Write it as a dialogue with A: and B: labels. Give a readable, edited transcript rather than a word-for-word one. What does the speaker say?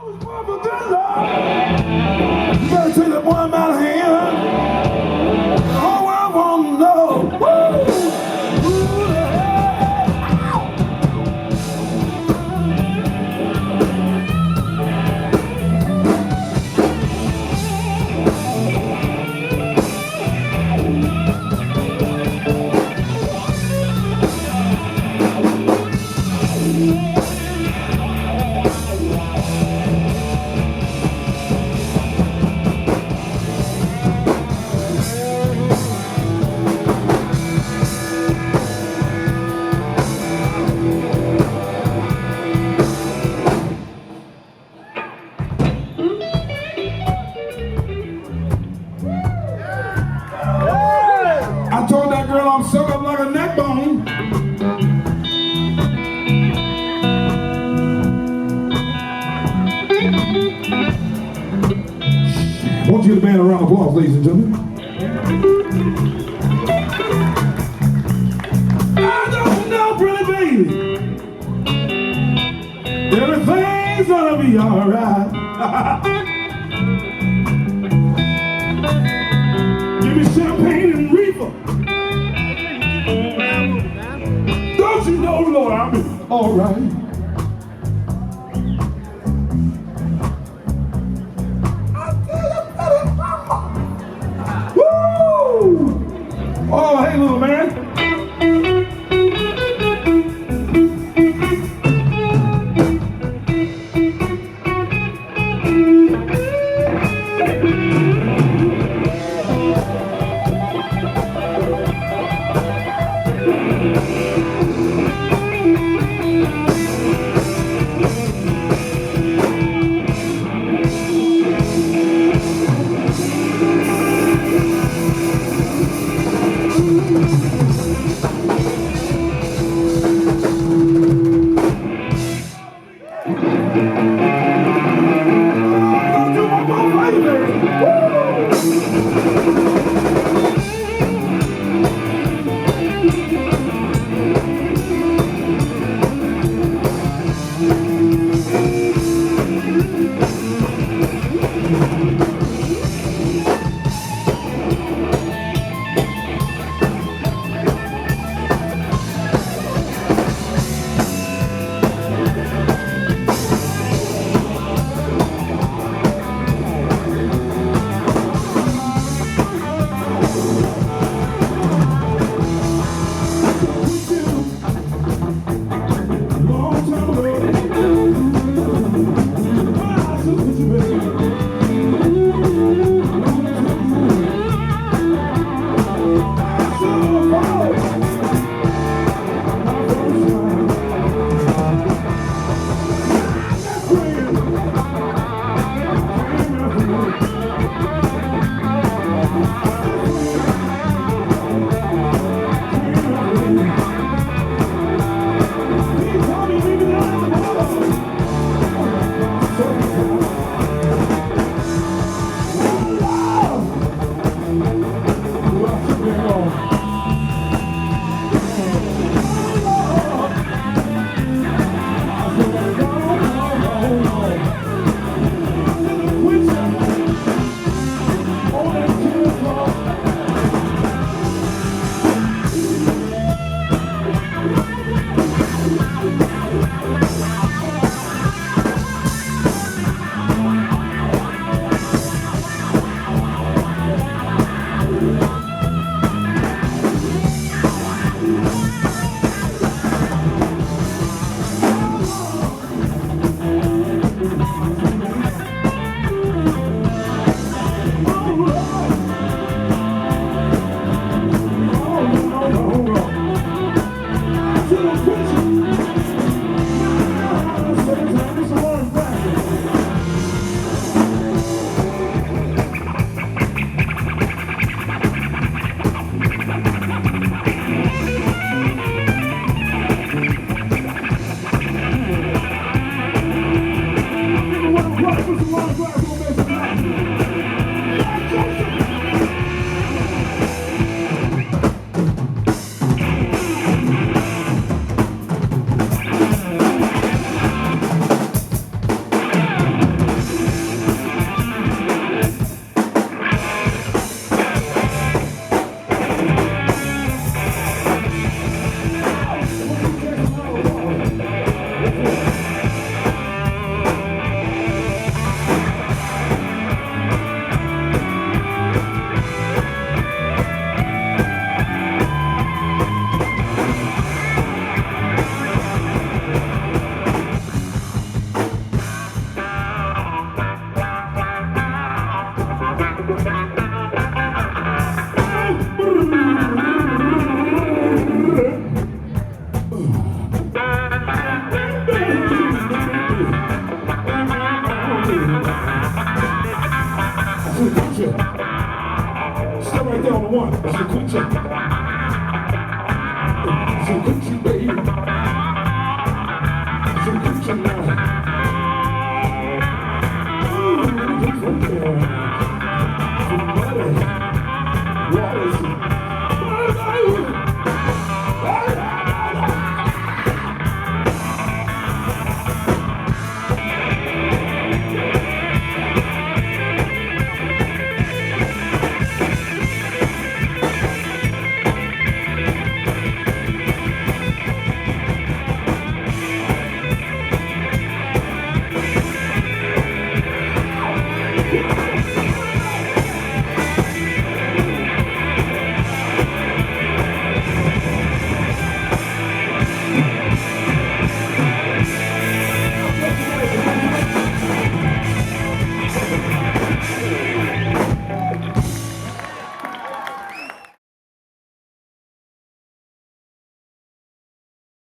A: You gotta take that boy by the hand. The whole world wanna know. Woo! Ooh, yeah. I told that girl I'm sucked up like a neck bone. I want you to band a round of applause, ladies and gentlemen. I don't know, pretty baby. Everything's gonna be alright. Give me champagne and reefer. Don't you know, Lord, I'll be alright. Oh, hey, little man. Stay right there on the one. That's the quick check.